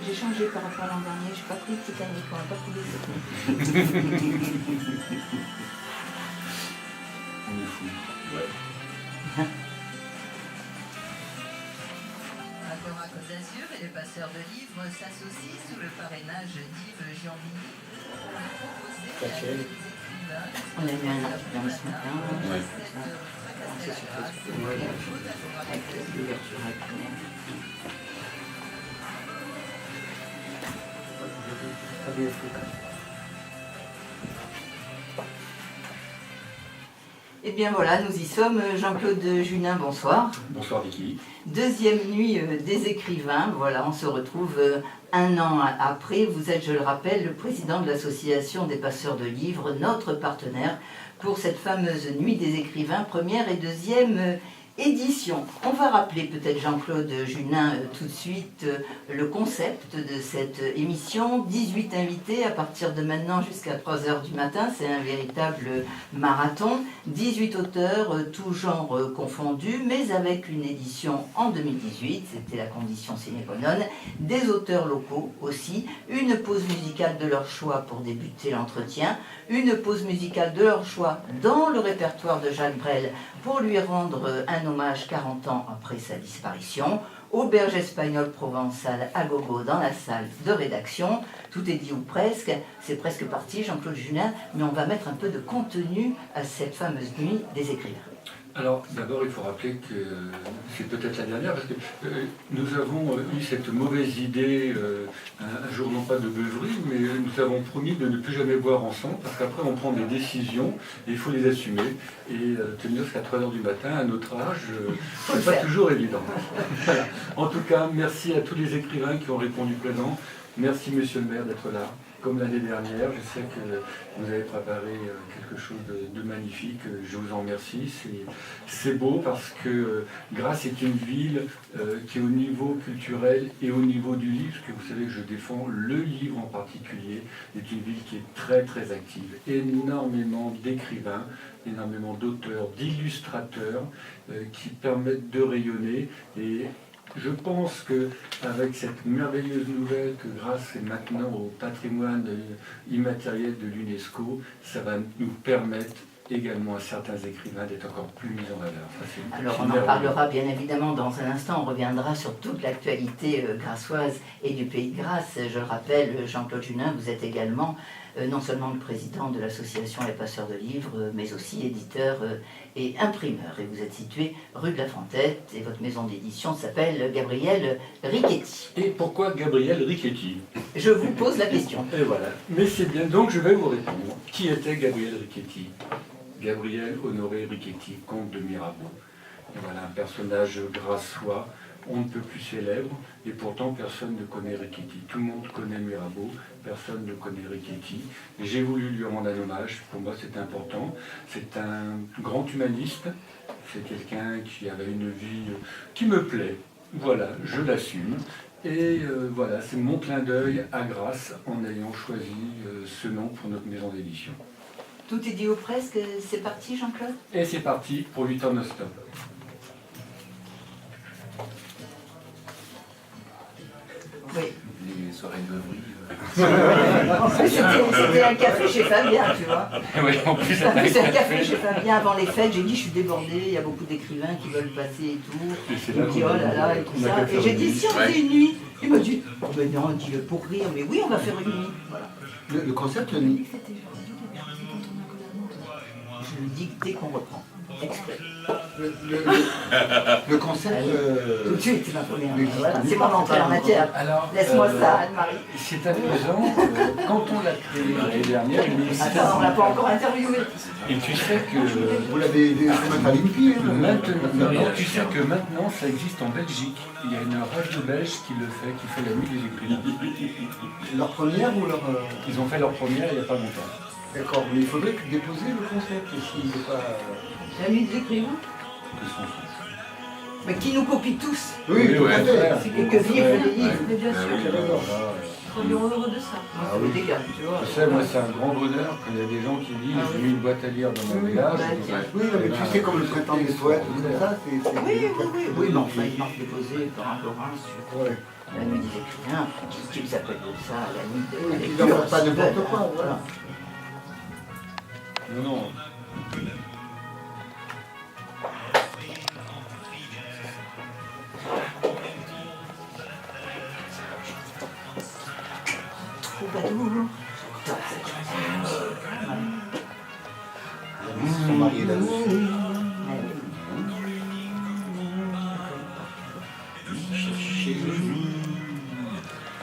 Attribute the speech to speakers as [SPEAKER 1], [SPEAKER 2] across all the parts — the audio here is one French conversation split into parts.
[SPEAKER 1] J'ai changé par rapport à l'an dernier, j'ai pas pris le Titanic, on va pas tous les
[SPEAKER 2] On est fou. Ouais.
[SPEAKER 3] Agora Côte d'Azur et les passeurs de livres s'associent sous le parrainage d'Yves Giambini pour proposer à des écrivains.
[SPEAKER 1] On a eu un accident ce matin.
[SPEAKER 2] Ouais.
[SPEAKER 1] On s'est surpris avec l'ouverture à la fenêtre. Eh bien voilà, nous y sommes. Jean-Claude Junin, bonsoir.
[SPEAKER 2] Bonsoir Vicky.
[SPEAKER 1] Deuxième nuit des écrivains. Voilà, on se retrouve un an après. Vous êtes, je le rappelle, le président de l'association des passeurs de livres, notre partenaire pour cette fameuse nuit des écrivains, première et deuxième édition. On va rappeler peut-être Jean-Claude Junin tout de suite le concept de cette émission. 18 invités à partir de maintenant jusqu'à 3h du matin. C'est un véritable marathon. 18 auteurs, tous genres confondus, mais avec une édition en 2018. C'était la condition sine qua non. Des auteurs locaux aussi. Une pause musicale de leur choix pour débuter l'entretien. Une pause musicale de leur choix dans le répertoire de Jacques Brel pour lui rendre un hommage 40 ans après sa disparition. Auberge espagnole provençale à gogo dans la salle de rédaction. Tout est dit ou presque, c'est presque parti, Jean-Claude Junin, mais on va mettre un peu de contenu à cette fameuse nuit des écrivains.
[SPEAKER 2] Alors d'abord il faut rappeler que c'est peut-être la dernière parce que nous avons eu cette mauvaise idée un jour non pas de beuverie, mais nous avons promis de ne plus jamais boire ensemble parce qu'après on prend des décisions et il faut les assumer et tenir jusqu'à 3h du matin à notre âge, c'est pas toujours évident. Voilà. En tout cas, merci à tous les écrivains qui ont répondu présent. Merci monsieur le maire d'être là. Comme l'année dernière, je sais que vous avez préparé quelque chose de magnifique, je vous en remercie. C'est beau parce que Grasse est une ville qui est au niveau culturel et au niveau du livre, parce que vous savez que je défends le livre en particulier, est une ville qui est très très active. Énormément d'écrivains, énormément d'auteurs, d'illustrateurs qui permettent de rayonner et je pense qu'avec cette merveilleuse nouvelle que Grasse est maintenant au patrimoine immatériel de l'UNESCO, ça va nous permettre également à certains écrivains d'être encore plus mis en valeur.
[SPEAKER 1] Alors on en parlera bien évidemment dans un instant, on reviendra sur toute l'actualité grassoise et du pays de Grasse. Je le rappelle, Jean-Claude Junin, vous êtes également non seulement le président de l'association Les Passeurs de Livres, mais aussi éditeur et imprimeur. Et vous êtes situé rue de la Fontette et votre maison d'édition s'appelle Gabriel Richetti.
[SPEAKER 2] Et pourquoi Gabriel Richetti?
[SPEAKER 1] Je vous pose la question.
[SPEAKER 2] Et voilà. Mais c'est bien, donc je vais vous répondre. Qui était Gabriel Richetti? Gabriel Honoré Richetti, comte de Mirabeau. Et voilà, un personnage grassois, on ne peut plus célèbre, et pourtant personne ne connaît Richetti. Tout le monde connaît Mirabeau, personne ne connaît Richetti. J'ai voulu lui rendre un hommage, pour moi c'est important. C'est un grand humaniste, c'est quelqu'un qui avait une vie qui me plaît. Voilà, je l'assume. Et voilà, c'est mon clin d'œil à Grasse en ayant choisi ce nom pour notre maison d'édition.
[SPEAKER 1] Tout est dit ou presque, c'est parti Jean-Claude?
[SPEAKER 2] Et c'est parti pour 8 heures non-stop.
[SPEAKER 1] Oui.
[SPEAKER 4] Les soirées de beuverie.
[SPEAKER 1] C'était un café chez Fabien, tu vois.
[SPEAKER 2] Oui, en plus,
[SPEAKER 1] C'est un café chez Fabien avant les fêtes. J'ai dit, je suis débordée, il y a beaucoup d'écrivains qui veulent passer et tout.
[SPEAKER 2] c'est
[SPEAKER 1] Il me dit, oh là là, et tout ça. Et j'ai dit, si on faisait une nuit. Il m'a dit, oh ben non, dis-le pour rire, mais oui, on va faire une nuit. Voilà.
[SPEAKER 5] Le concept, le nid.
[SPEAKER 1] Je le dis dès qu'on reprend. Exprès.
[SPEAKER 5] Le concept.
[SPEAKER 1] Tout de suite, c'est ma première.
[SPEAKER 5] Mais
[SPEAKER 1] Voilà, c'est mon entrée en matière.
[SPEAKER 2] Alors,
[SPEAKER 1] Laisse-moi ça, Anne-Marie.
[SPEAKER 2] c'est amusant, quand on l'a créé l'année dernière, il me
[SPEAKER 1] Attends, on l'a pas encore interviewé.
[SPEAKER 2] Et tu sais que
[SPEAKER 5] Vous l'avez fait à l'INPI.
[SPEAKER 2] maintenant, tu sais que maintenant ça existe en Belgique. Il y a une radio belge qui le fait, qui fait la nuit des écrivains.
[SPEAKER 5] Leur première ou leur.
[SPEAKER 2] Ils ont fait leur première il n'y a pas longtemps.
[SPEAKER 5] D'accord, mais il faudrait déposer le concept s'il n'est pas.
[SPEAKER 1] La nuit des écrivains. Mais qui nous copie tous.
[SPEAKER 5] Oui, tout à fait.
[SPEAKER 1] Et que vivent les livres.
[SPEAKER 4] Mais bien sûr. serions heureux de ça.
[SPEAKER 1] Moi, ça me dégage, tu vois.
[SPEAKER 2] Tu sais, moi, c'est un grand bonheur quand il y a des gens qui disent
[SPEAKER 1] Ah oui.
[SPEAKER 2] j'ai mis une boîte à lire dans mon village.
[SPEAKER 1] Bah, tiens.
[SPEAKER 5] Oui, non, mais tu sais, comme le printemps des poètes, tout comme ça, c'est...
[SPEAKER 1] Oui, mais enfin, il manque déposé par un Laurent sur
[SPEAKER 5] Ouais.
[SPEAKER 1] la nuit des écrivains, qui s'appelle comme ça, la nuit de
[SPEAKER 5] Oui,
[SPEAKER 1] la
[SPEAKER 5] et puis
[SPEAKER 1] lecture.
[SPEAKER 5] ils en font pas n'importe quoi, voilà.
[SPEAKER 2] Non, non.
[SPEAKER 1] Troubadour.
[SPEAKER 5] Ils se sont mariés là-dessus.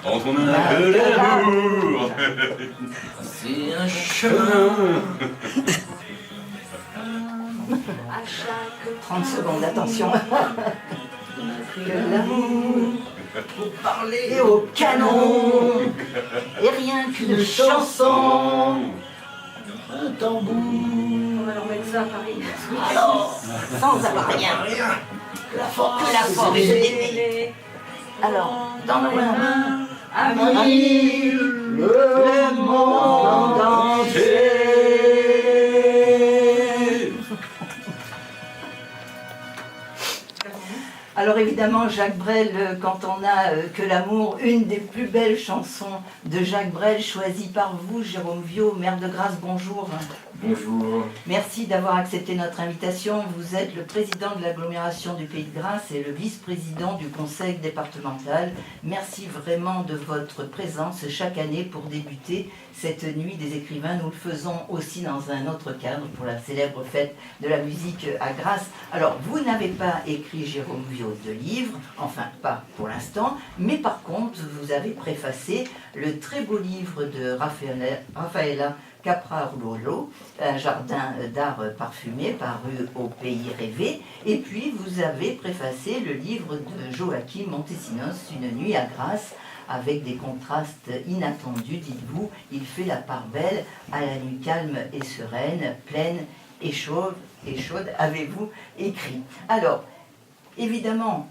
[SPEAKER 6] Quand on a que l'amour, c'est un chemin.
[SPEAKER 4] À chaque
[SPEAKER 1] 30 secondes, attention. Que l'amour pour parler au canon et rien qu'une chanson, un tambour.
[SPEAKER 4] On va leur mettre ça à Paris.
[SPEAKER 1] Alors, sans avoir rien, que la force d'aimer. Alors, dans nos mains, amis, le monde entier. Alors évidemment, Jacques Brel, quand on a Que l'amour, une des plus belles chansons de Jacques Brel, choisie par vous, Jérôme Viau, maire de Grasse, bonjour.
[SPEAKER 6] Bonjour.
[SPEAKER 1] Merci d'avoir accepté notre invitation. Vous êtes le président de l'agglomération du Pays de Grasse et le vice-président du conseil départemental. Merci vraiment de votre présence chaque année pour débuter cette nuit des écrivains. Nous le faisons aussi dans un autre cadre pour la célèbre fête de la musique à Grasse. Alors, vous n'avez pas écrit, Jérôme Viau, de livre, enfin pas pour l'instant, mais par contre, vous avez préfacé le très beau livre de Raffaella Capra-Lolo, un jardin d'art parfumé paru au Pays rêvé. Et puis vous avez préfacé le livre de Joachim Montesinos, Une nuit à Grasse, avec des contrastes inattendus, dites-vous. Il fait la part belle à la nuit calme et sereine, pleine et chaude, avez-vous écrit. Alors, évidemment,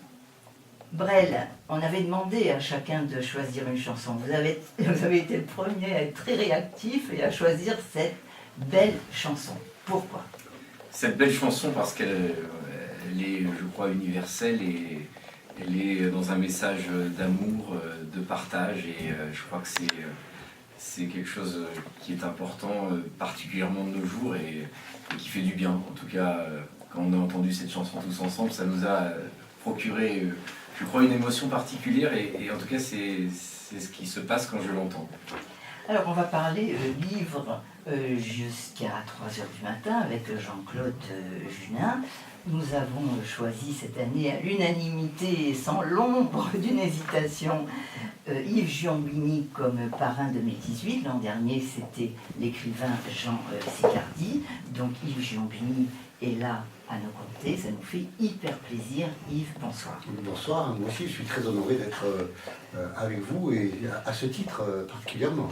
[SPEAKER 1] Brel, on avait demandé à chacun de choisir une chanson. Vous avez été le premier à être très réactif et à choisir cette belle chanson. Pourquoi?
[SPEAKER 6] Cette belle chanson parce qu'elle elle est, je crois, universelle et elle est dans un message d'amour, de partage et je crois que c'est quelque chose qui est important, particulièrement de nos jours et qui fait du bien. En tout cas, quand on a entendu cette chanson tous ensemble, ça nous a procuré, je crois, une émotion particulière et en tout cas, c'est ce qui se passe quand je l'entends.
[SPEAKER 1] Alors, on va parler livre jusqu'à 3h du matin avec Jean-Claude Junin. Nous avons choisi cette année à l'unanimité, sans l'ombre d'une hésitation, Yves Giombini comme parrain 2018. L'an dernier, c'était l'écrivain Jean Sicardi. Donc Yves Giombini est là à nos côtés. Ça nous fait hyper plaisir. Yves, bonsoir.
[SPEAKER 5] Bonsoir, moi aussi je suis très honoré d'être avec vous et à ce titre particulièrement.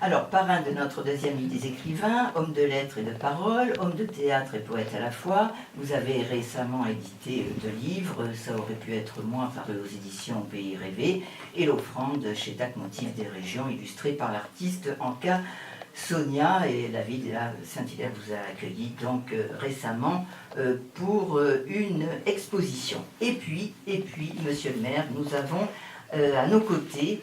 [SPEAKER 1] Alors, parrain de notre deuxième nuit des écrivains, homme de lettres et de parole, homme de théâtre et poète à la fois, vous avez récemment édité 2 livres, Ça aurait pu être moi, paru aux éditions Pays rêvé, et l'offrande chez Tac Motif des régions, illustrée par l'artiste Anka Sonia, et la ville de Saint-Hilaire vous a accueilli donc récemment pour une exposition. Et puis, monsieur le maire, nous avons à nos côtés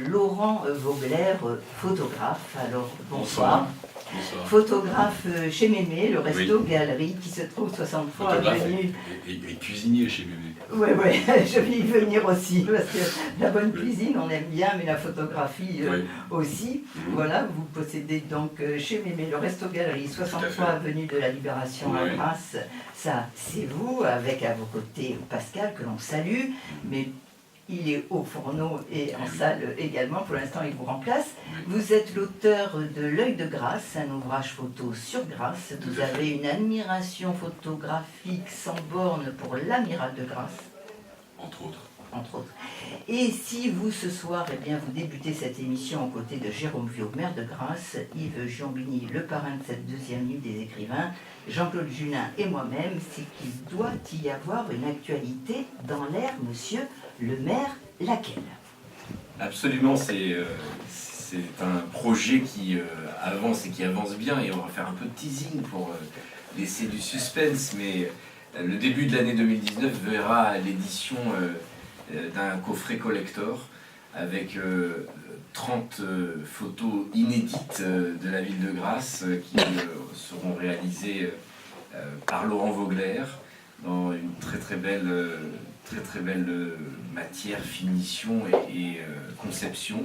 [SPEAKER 1] Laurent Vogler, photographe. Alors, bonsoir.
[SPEAKER 6] Bonsoir.
[SPEAKER 1] Photographe chez Mémé, le resto galerie qui se trouve 63 avenue.
[SPEAKER 6] Et cuisinier chez Mémé.
[SPEAKER 1] Oui, je vais y venir aussi, parce que la bonne cuisine, on aime bien, mais la photographie aussi. Voilà, vous possédez donc chez Mémé le resto galerie 63 avenue de la Libération à Grasse. Ça, c'est vous, avec à vos côtés Pascal, que l'on salue, mais il est au fourneau et en salle également, pour l'instant il vous remplace. Vous êtes l'auteur de L'œil de Grasse, un ouvrage photo sur Grasse. Vous avez une admiration photographique sans borne pour l'amiral de Grasse.
[SPEAKER 6] Entre autres.
[SPEAKER 1] Entre autres. Et si vous, ce soir, eh bien, vous débutez cette émission aux côtés de Jérôme Viau, maire de Grasse, Yves Giombini, le parrain de cette deuxième nuit des écrivains, Jean-Claude Junin et moi-même, c'est qu'il doit y avoir une actualité dans l'air, monsieur le maire, laquelle?
[SPEAKER 6] Absolument, c'est un projet qui avance et qui avance bien, et on va faire un peu de teasing pour laisser du suspense, mais le début de l'année 2019 verra l'édition d'un coffret collector avec 30 photos inédites de la ville de Grasse qui seront réalisées par Laurent Vogler dans une très belle matière, finition et conception.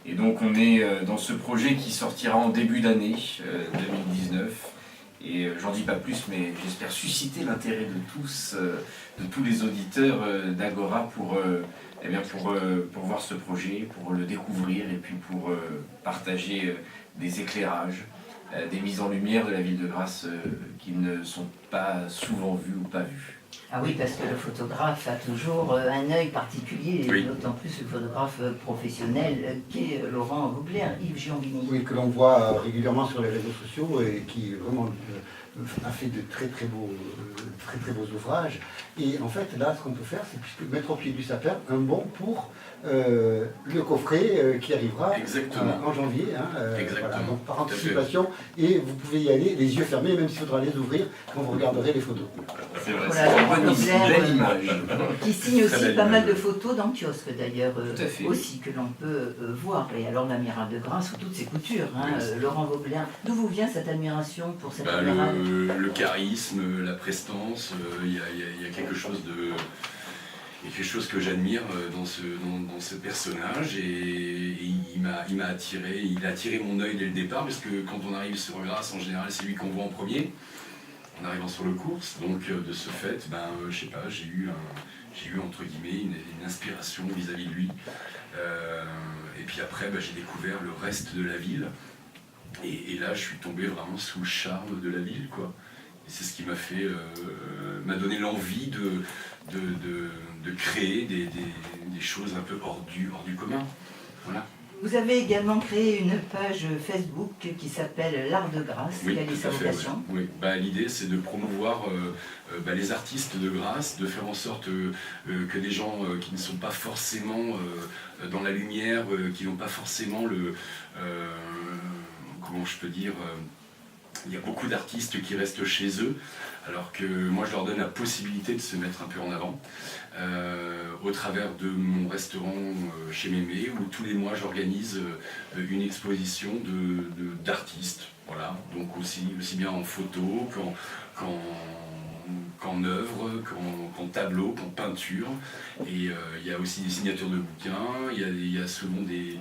[SPEAKER 6] Et donc on est dans ce projet qui sortira en début d'année 2019. Et j'en dis pas plus, mais j'espère susciter l'intérêt de tous les auditeurs d'Agora pour voir ce projet, pour le découvrir et puis pour partager des éclairages, des mises en lumière de la ville de Grasse qui ne sont pas souvent vues ou pas vues.
[SPEAKER 1] Ah oui, parce que le photographe a toujours un œil particulier, et
[SPEAKER 2] Oui.
[SPEAKER 1] d'autant plus le photographe professionnel qu'est Laurent Vogler, Yves Giambini.
[SPEAKER 5] Oui, que l'on voit régulièrement sur les réseaux sociaux et qui vraiment a fait de très beaux ouvrages. Et en fait, là, ce qu'on peut faire, c'est puisque mettre au pied du sapin un bon pour le coffret qui arrivera
[SPEAKER 6] Exactement.
[SPEAKER 5] en janvier.
[SPEAKER 6] Exactement.
[SPEAKER 5] Voilà, donc par
[SPEAKER 6] Tout à fait.
[SPEAKER 5] anticipation, et vous pouvez y aller les yeux fermés, même s'il faudra les ouvrir quand vous regarderez les photos.
[SPEAKER 6] C'est vrai,
[SPEAKER 1] Voilà,
[SPEAKER 6] c'est une
[SPEAKER 1] Laurent
[SPEAKER 6] bonne
[SPEAKER 1] Vogler,
[SPEAKER 6] belle image.
[SPEAKER 1] Qui signe
[SPEAKER 6] Très
[SPEAKER 1] aussi
[SPEAKER 6] belle
[SPEAKER 1] pas mal
[SPEAKER 6] image.
[SPEAKER 1] de photos dans le kiosque d'ailleurs,
[SPEAKER 6] Tout à fait.
[SPEAKER 1] aussi que l'on peut voir. Et alors l'amiral de Grasse sous toutes ses coutures, hein,
[SPEAKER 7] Oui.
[SPEAKER 1] Laurent Vogler. D'où vous vient cette admiration pour cet
[SPEAKER 7] Bah,
[SPEAKER 1] amiral?
[SPEAKER 7] le charisme, la prestance, il y a quelque chose de... Il y a quelque chose que j'admire dans ce personnage, et il m'a attiré, il a attiré mon œil dès le départ, parce que quand on arrive sur Grasse, en général, c'est lui qu'on voit en premier, en arrivant sur le course. Donc de ce fait, je sais pas, j'ai eu entre guillemets une inspiration vis-à-vis de lui. Et puis après, j'ai découvert le reste de la ville, et là, je suis tombé vraiment sous le charme de la ville, quoi. Et c'est ce qui m'a donné l'envie de créer des choses un peu hors du commun. Voilà.
[SPEAKER 1] Vous avez également créé une page Facebook qui s'appelle L'Art de Grasse.
[SPEAKER 7] Oui,
[SPEAKER 1] Quelle est sa
[SPEAKER 7] tout à fait.
[SPEAKER 1] vocation?
[SPEAKER 7] Oui. L'idée, c'est de promouvoir les artistes de Grasse, de faire en sorte que des gens qui ne sont pas forcément dans la lumière, qui n'ont pas forcément comment je peux dire, il y a beaucoup d'artistes qui restent chez eux, alors que moi je leur donne la possibilité de se mettre un peu en avant au travers de mon restaurant chez Mémé, où tous les mois j'organise une exposition d'artistes, voilà, donc aussi bien en photo qu'en œuvre, qu'en tableau, qu'en peinture. Et il y a aussi des signatures de bouquins, il y a souvent il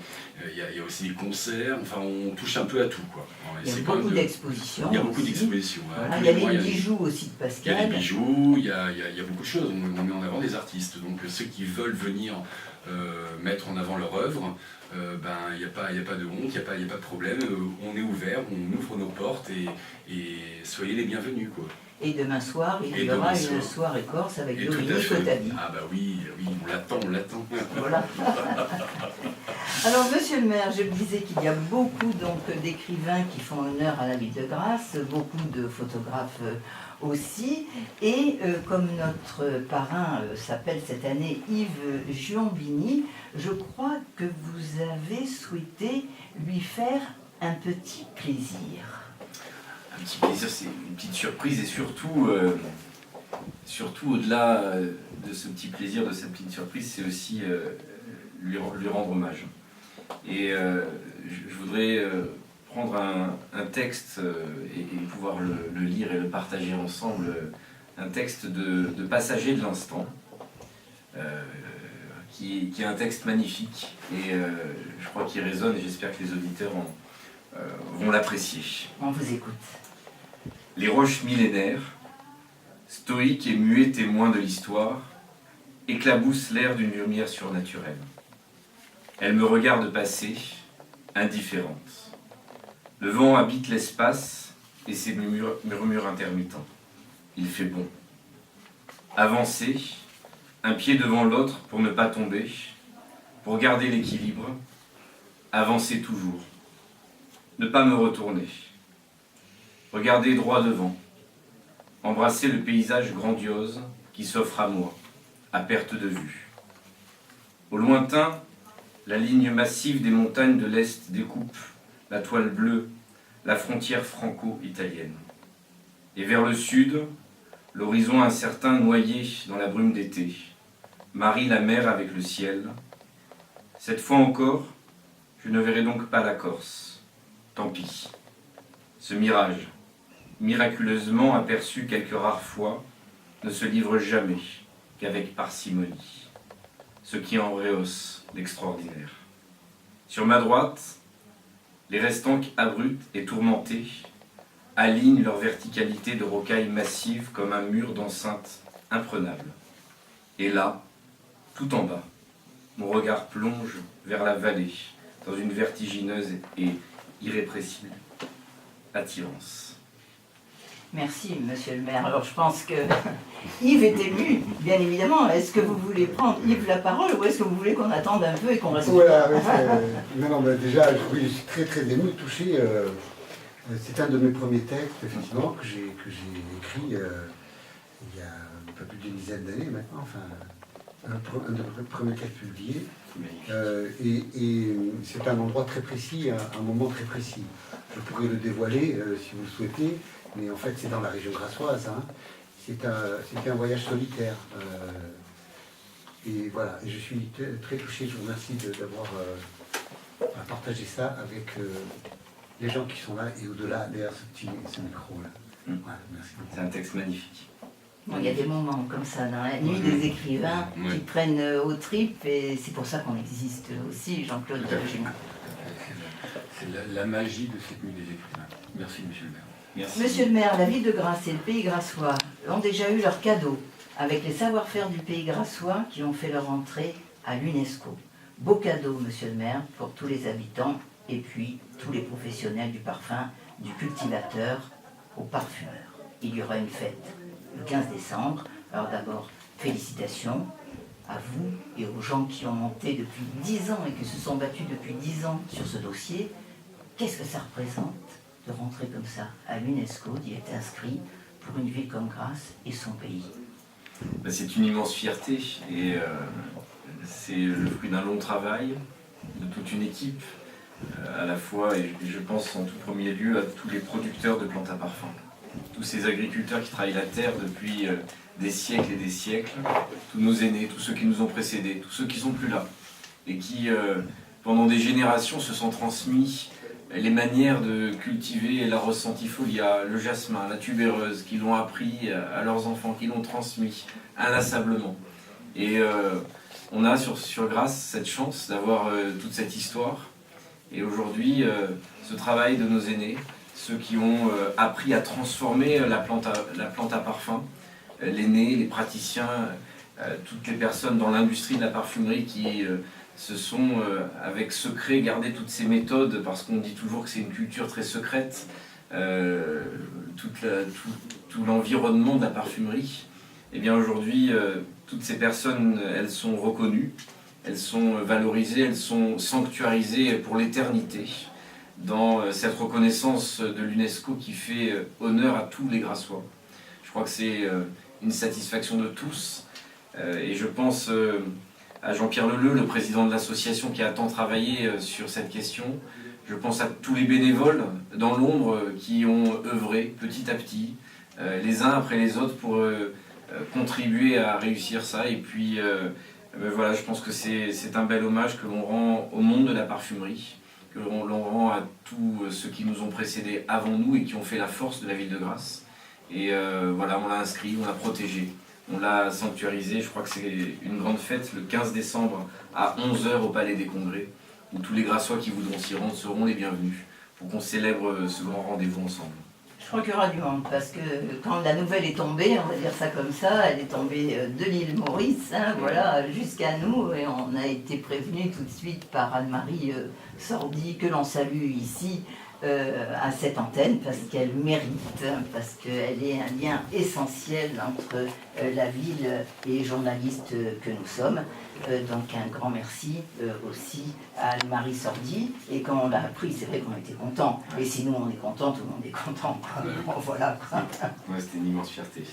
[SPEAKER 7] y a aussi des concerts, enfin on touche un peu à tout, quoi.
[SPEAKER 1] Il y a
[SPEAKER 7] C'est quand
[SPEAKER 1] beaucoup
[SPEAKER 7] même
[SPEAKER 1] d'expositions.
[SPEAKER 7] il y a beaucoup
[SPEAKER 1] aussi.
[SPEAKER 7] d'expositions.
[SPEAKER 1] Voilà,
[SPEAKER 7] Tous
[SPEAKER 1] il y a
[SPEAKER 7] les mois,
[SPEAKER 1] les bijoux aussi de
[SPEAKER 7] il y a
[SPEAKER 1] Pascal.
[SPEAKER 7] des bijoux, il y a beaucoup de choses. On met en avant des artistes. Donc ceux qui veulent venir mettre en avant leur œuvre, il n'y a pas de honte, il n'y a pas de problème. On est ouvert, on ouvre nos portes, et soyez les bienvenus, quoi.
[SPEAKER 1] Et demain soir, il
[SPEAKER 7] Et
[SPEAKER 1] y aura
[SPEAKER 7] demain
[SPEAKER 1] une
[SPEAKER 7] soir.
[SPEAKER 1] soirée corse avec
[SPEAKER 7] Et tout à
[SPEAKER 1] Dominique
[SPEAKER 7] fait.
[SPEAKER 1] Otavi.
[SPEAKER 7] Ah oui, on l'attend.
[SPEAKER 1] Voilà. Alors, monsieur le maire, je me disais qu'il y a beaucoup donc d'écrivains qui font honneur à la ville de Grasse, beaucoup de photographes aussi, et comme notre parrain s'appelle cette année Yves Giambini, je crois que vous avez souhaité lui faire un petit plaisir.
[SPEAKER 6] Un petit plaisir, c'est une petite surprise, et surtout au-delà de ce petit plaisir, de cette petite surprise, c'est aussi lui rendre hommage. Et je voudrais prendre un texte et pouvoir le lire et le partager ensemble, un texte de Passager de l'instant, qui est un texte magnifique, et je crois qu'il résonne, et j'espère que les auditeurs vont l'apprécier.
[SPEAKER 1] On vous écoute.
[SPEAKER 6] Les roches millénaires, stoïques et muets témoins de l'histoire, éclaboussent l'air d'une lumière surnaturelle. Elles me regardent passer, indifférentes. Le vent habite l'espace et ses murmures intermittents. Il fait bon. Avancer, un pied devant l'autre pour ne pas tomber, pour garder l'équilibre. Avancer toujours. Ne pas me retourner. Regarder droit devant, embrasser le paysage grandiose qui s'offre à moi, à perte de vue. Au lointain, La ligne massive des montagnes de l'Est découpe la toile bleue, la frontière franco-italienne. Et vers le sud, l'horizon incertain noyé dans la brume d'été, marie la mer avec le ciel. Cette fois encore, je ne verrai donc pas la Corse. Tant pis. Ce mirage, miraculeusement aperçu quelques rares fois, ne se livre jamais qu'avec parcimonie, ce qui en rehausse l'extraordinaire. Sur ma droite, les restanques abruptes et tourmentées alignent leur verticalité de rocailles massives comme un mur d'enceinte imprenable. Et là, tout en bas, mon regard plonge vers la vallée dans une vertigineuse et irrépressible attirance.
[SPEAKER 1] Merci, monsieur le maire. Alors, je pense que Yves est ému, bien évidemment. Est-ce que vous voulez prendre, Yves, la parole ou est-ce que vous voulez qu'on attende un peu et qu'on reste...
[SPEAKER 5] Voilà, non, mais déjà, oui, je suis très très ému, touché. C'est un de mes premiers textes, effectivement, que j'ai écrit il y a un peu plus d'une dizaine d'années maintenant, enfin, un de mes premiers textes publiés. Et c'est un endroit très précis, un moment très précis. Je pourrais le dévoiler si vous le souhaitez, mais en fait c'est dans la région grassoise. Hein. C'était un voyage solitaire. Et voilà, et je suis très touché, je vous remercie d'avoir partagé ça avec les gens qui sont là et au-delà, derrière ce micro-là. Voilà, merci beaucoup.
[SPEAKER 6] C'est un texte magnifique.
[SPEAKER 1] Bon, il y a des moments comme ça dans la nuit des écrivains qui prennent aux tripes et c'est pour ça qu'on existe aussi, Jean-Claude Gémin.
[SPEAKER 2] C'est la magie de cette nuit des écrivains. Merci, monsieur le maire.
[SPEAKER 6] Merci.
[SPEAKER 1] Monsieur le maire, la ville de Grasse et le pays grassois ont déjà eu leur cadeau avec les savoir-faire du pays grassois qui ont fait leur entrée à l'UNESCO. Beau cadeau, monsieur le maire, pour tous les habitants et puis tous les professionnels du parfum, du cultivateur au parfumeur. Il y aura une fête le 15 décembre. Alors d'abord, félicitations à vous et aux gens qui ont monté depuis 10 ans et qui se sont battus depuis 10 ans sur ce dossier. Qu'est-ce que ça représente de rentrer comme ça à l'UNESCO, d'y être inscrit pour une ville comme Grasse et son pays?
[SPEAKER 6] C'est une immense fierté et c'est le fruit d'un long travail de toute une équipe, à la fois, et je pense en tout premier lieu à tous les producteurs de plantes à parfum, tous ces agriculteurs qui travaillent la terre depuis des siècles et des siècles, tous nos aînés, tous ceux qui nous ont précédés, tous ceux qui sont plus là, et qui, pendant des générations, se sont transmis les manières de cultiver la ressentifolia, le jasmin, la tubéreuse, qui l'ont appris à leurs enfants, qui l'ont transmis inlassablement. Et on a sur Grasse cette chance d'avoir toute cette histoire. Et aujourd'hui, ce travail de nos aînés, ceux qui ont appris à transformer la plante à parfum, l'aîné, les praticiens, toutes les personnes dans l'industrie de la parfumerie qui se sont, avec secret, gardé toutes ces méthodes, parce qu'on dit toujours que c'est une culture très secrète, tout l'environnement de la parfumerie. Et bien aujourd'hui, toutes ces personnes, elles sont reconnues, elles sont valorisées, elles sont sanctuarisées pour l'éternité dans cette reconnaissance de l'UNESCO qui fait honneur à tous les Grassois. Je crois que c'est une satisfaction de tous et je pense à Jean-Pierre Leleu, le président de l'association qui a tant travaillé sur cette question. Je pense à tous les bénévoles dans l'ombre qui ont œuvré petit à petit, les uns après les autres pour contribuer à réussir ça. Et puis voilà, je pense que c'est un bel hommage que l'on rend au monde de la parfumerie, que l'on rend à tous ceux qui nous ont précédés avant nous et qui ont fait la force de la ville de Grasse. Et voilà, on l'a inscrit, on l'a protégé, on l'a sanctuarisé. Je crois que c'est une grande fête le 15 décembre à 11h au Palais des Congrès, où tous les Grassois qui voudront s'y rendre seront les bienvenus pour qu'on célèbre ce grand rendez-vous ensemble.
[SPEAKER 1] Je crois qu'il y aura du monde, parce que quand la nouvelle est tombée, on va dire ça comme ça, elle est tombée de l'île Maurice, hein, voilà, jusqu'à nous, et on a été prévenus tout de suite par Anne-Marie Sordi, que l'on salue ici à cette antenne, parce qu'elle mérite, parce qu'elle est un lien essentiel entre la ville et les journalistes que nous sommes. Donc un grand merci aussi à Anne-Marie Sordi. Et quand on l'a appris, c'est vrai qu'on était contents. Et si nous on est contents, tout le monde est content. Bon, voilà.
[SPEAKER 6] Ouais, c'était une immense fierté.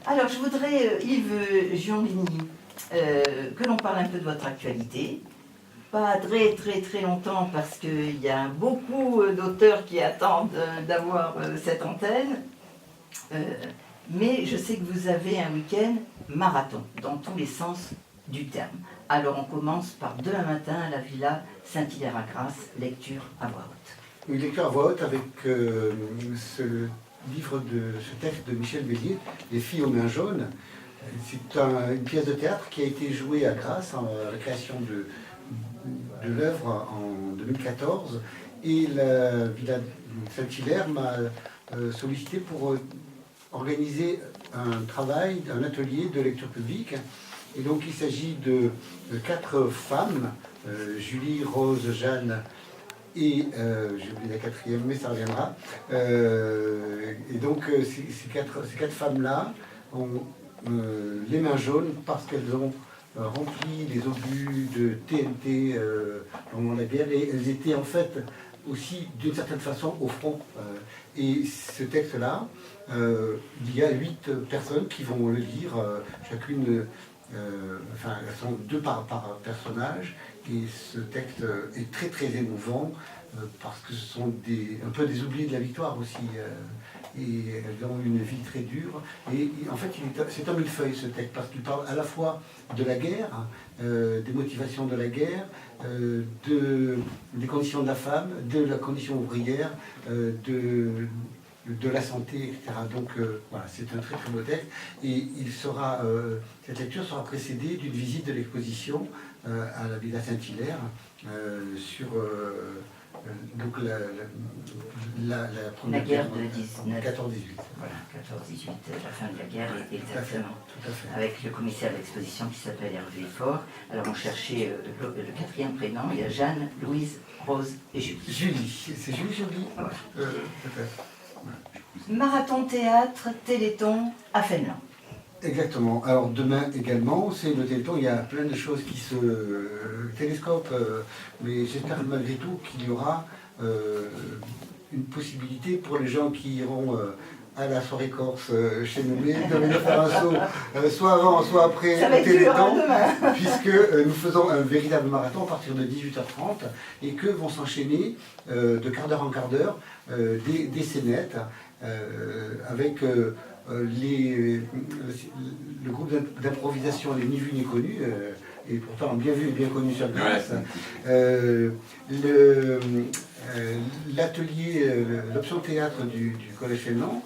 [SPEAKER 1] Alors je voudrais, Yves Gionvigny, que l'on parle un peu de votre actualité. pas très longtemps parce qu'il y a beaucoup d'auteurs qui attendent d'avoir cette antenne. Mais je sais que vous avez un week-end marathon, dans tous les sens du terme. Alors on commence par demain matin à la Villa Saint-Hilaire-à-Grasse, lecture à voix haute.
[SPEAKER 5] Une lecture à voix haute avec ce texte de Michel Bélier, Les filles aux mains jaunes. C'est une pièce de théâtre qui a été jouée à Grasse, à la création de l'œuvre en 2014. Et la Villa Saint-Hilaire m'a sollicité pour organiser un travail, un atelier de lecture publique. Et donc il s'agit de 4 femmes, Julie, Rose, Jeanne et j'ai oublié la 4e, mais ça reviendra. Et donc ces quatre femmes-là ont les mains jaunes parce qu'elles ont rempli les obus de TNT pendant la guerre, et elles étaient en fait aussi d'une certaine façon au front. Et ce texte-là, il y a 8 personnes qui vont le lire, chacune, enfin, elles sont 2 par personnage, et ce texte est très émouvant, parce que ce sont un peu des oubliés de la victoire aussi, et elles ont une vie très dure. Et en fait, c'est un millefeuille ce texte, parce qu'il parle à la fois de la guerre, des motivations de la guerre, des conditions de la femme, de la condition ouvrière, de la santé, etc. Donc voilà, c'est un très beau texte. Et cette lecture sera précédée d'une visite de l'exposition à la Villa Saint-Hilaire sur donc
[SPEAKER 1] la
[SPEAKER 5] première
[SPEAKER 1] guerre de
[SPEAKER 5] 14-18.
[SPEAKER 1] Voilà, 14-18, la fin de la guerre, exactement.
[SPEAKER 5] Tout à fait.
[SPEAKER 1] Avec le commissaire de l'exposition qui s'appelle Hervé Faure. Alors on cherchait le 4e prénom, il y a Jeanne, Louise, Rose et Julie.
[SPEAKER 5] Julie, c'est Julie.
[SPEAKER 1] Voilà.
[SPEAKER 5] Peut-être.
[SPEAKER 1] Marathon théâtre, Téléthon à Fénelon.
[SPEAKER 5] Exactement. Alors demain également, c'est le Téléthon, il y a plein de choses qui se télescopent, mais j'espère malgré tout qu'il y aura une possibilité pour les gens qui iront à la soirée corse chez Nommé de venir faire un saut, soit avant, soit après
[SPEAKER 1] Ça va
[SPEAKER 5] le
[SPEAKER 1] être dur,
[SPEAKER 5] Téléthon,
[SPEAKER 1] demain.
[SPEAKER 5] puisque nous faisons un véritable marathon à partir de 18h30 et que vont s'enchaîner de quart d'heure en quart d'heure des scénettes avec le groupe d'improvisation Les Ni Vus Ni Connus, et pourtant bien vu et bien connu sur Grasse, l'atelier, l'option théâtre du Collège Fénelon,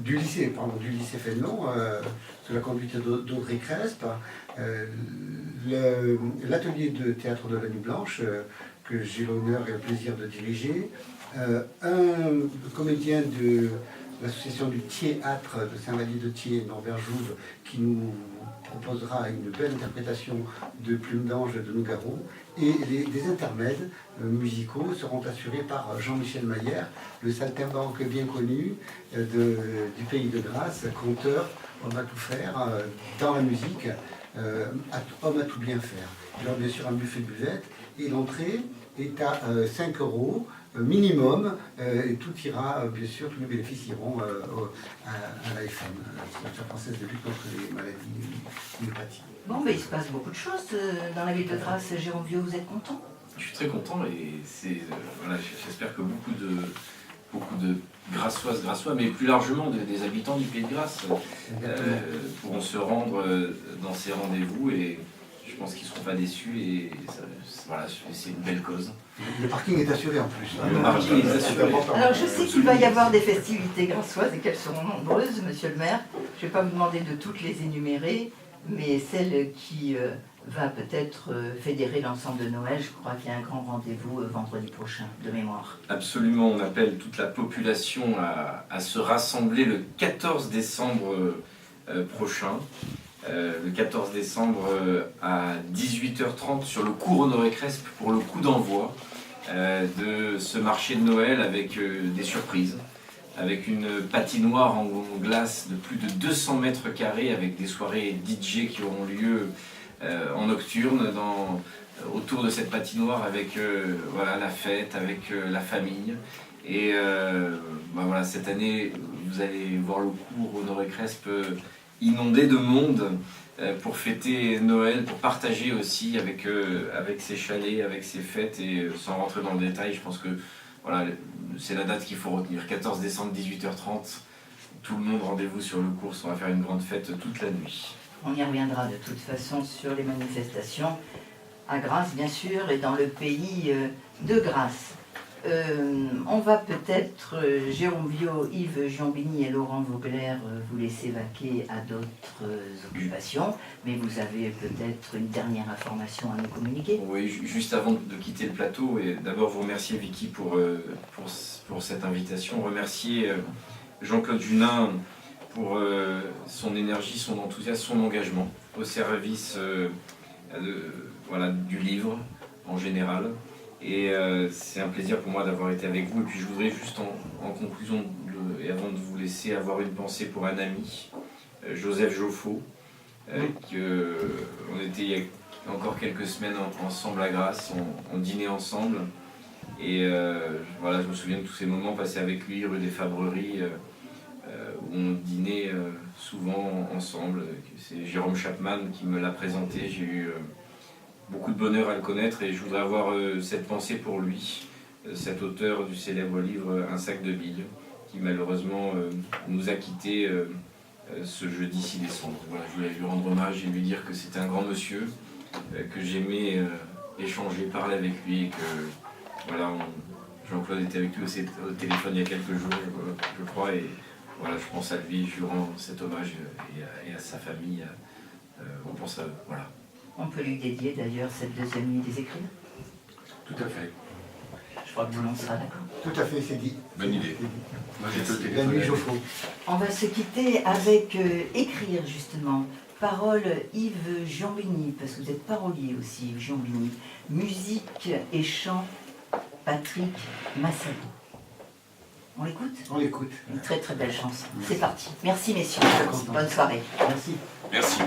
[SPEAKER 5] du lycée Fénelon, sous la conduite d'Audrey Crespe, l'atelier de théâtre de la Nuit Blanche, que j'ai l'honneur et le plaisir de diriger, un comédien de l'association du Thiers-Âtre de Saint-Vallier de Thiers, Norbert Jouve, qui nous proposera une belle interprétation de Plume d'Ange de Nougaro, et des intermèdes musicaux seront assurés par Jean-Michel Maillère, le saltimbanque bien connu du pays de Grasse, conteur, homme à tout faire dans la musique, homme à tout bien faire. Alors bien sûr un buffet de buvette, et l'entrée est à 5 € minimum, et tout ira, bien sûr, tous les bénéfices iront à l'AFM, l'Association française de lutte contre les maladies inhépatiques.
[SPEAKER 1] Bon, mais il se passe beaucoup de choses dans la ville de Grasse. Jérôme Vieux, vous êtes content?
[SPEAKER 6] Je suis très content, et voilà, j'espère que beaucoup de Grassoises, Grassois, mais plus largement des habitants du Pays de Grasse pourront se rendre dans ces rendez-vous, et je pense qu'ils ne seront pas déçus, et voilà, c'est une belle cause.
[SPEAKER 5] Le parking est assuré en plus.
[SPEAKER 6] Le parking est assuré.
[SPEAKER 1] Alors je sais qu'il va y avoir des festivités grassoises et qu'elles seront nombreuses, monsieur le maire. Je ne vais pas vous demander de toutes les énumérer, mais celle qui va peut-être fédérer l'ensemble de Noël, je crois qu'il y a un grand rendez-vous vendredi prochain, de mémoire.
[SPEAKER 6] Absolument, on appelle toute la population à se rassembler le 14 décembre prochain. Le 14 décembre à 18h30 sur le cours Honoré Crespe pour le coup d'envoi de ce marché de Noël avec des surprises, avec une patinoire en glace de plus de 200 mètres carrés avec des soirées DJ qui auront lieu en nocturne autour de cette patinoire avec voilà, la fête, avec la famille. Et voilà, cette année, vous allez voir le cours Honoré Crespe inondé de monde pour fêter Noël, pour partager aussi avec ses chalets, avec ses fêtes, et sans rentrer dans le détail, je pense que voilà, c'est la date qu'il faut retenir. 14 décembre, 18h30, tout le monde rendez-vous sur le cours, on va faire une grande fête toute la nuit.
[SPEAKER 1] On y reviendra de toute façon sur les manifestations, à Grasse bien sûr, et dans le pays de Grasse. On va peut-être, Jérôme Viau, Yves Giombini et Laurent Vogler, vous laisser vaquer à d'autres occupations, mais vous avez peut-être une dernière information à nous communiquer.
[SPEAKER 6] Oui, juste avant de quitter le plateau, et d'abord vous remercier Vicky pour cette invitation, remercier Jean-Claude Junin pour son énergie, son enthousiasme, son engagement au service du livre en général. Et c'est un plaisir pour moi d'avoir été avec vous. Et puis je voudrais juste en conclusion, et avant de vous laisser, avoir une pensée pour un ami, Joseph Joffo, on était il y a encore quelques semaines ensemble à Grasse, on dînait ensemble. Et voilà, je me souviens de tous ces moments passés avec lui, rue des Fabreries, où on dînait souvent ensemble. C'est Jérôme Chapman qui me l'a présenté. J'ai eu beaucoup de bonheur à le connaître, et je voudrais avoir cette pensée pour lui, cet auteur du célèbre livre Un sac de billes, qui malheureusement nous a quittés ce jeudi 6 décembre. Voilà, je voulais lui rendre hommage et lui dire que c'était un grand monsieur, que j'aimais échanger, parler avec lui, et que voilà, Jean-Claude était avec lui au téléphone il y a quelques jours, je crois, et voilà, je pense à lui, je lui rends cet hommage et à sa famille. On pense à eux, voilà.
[SPEAKER 1] On peut lui dédier d'ailleurs cette deuxième nuit des écrivains.
[SPEAKER 2] Tout à fait.
[SPEAKER 1] Je crois que tout le monde sera d'accord.
[SPEAKER 5] Tout à fait, c'est dit.
[SPEAKER 7] Bonne idée.
[SPEAKER 2] Moi j'étais au
[SPEAKER 5] La
[SPEAKER 2] téléphone.
[SPEAKER 5] nuit
[SPEAKER 2] avec-
[SPEAKER 5] Joffo.
[SPEAKER 1] On va se quitter avec écrire justement. Parole Yves Giombini, parce que vous êtes parolier aussi, Yves Giombini. Musique et chant Patrick Massado. On l'écoute?
[SPEAKER 5] On l'écoute.
[SPEAKER 1] Une très très belle chanson. C'est parti. Merci messieurs.
[SPEAKER 5] Content.
[SPEAKER 1] Bonne soirée.
[SPEAKER 5] Merci.
[SPEAKER 7] Merci.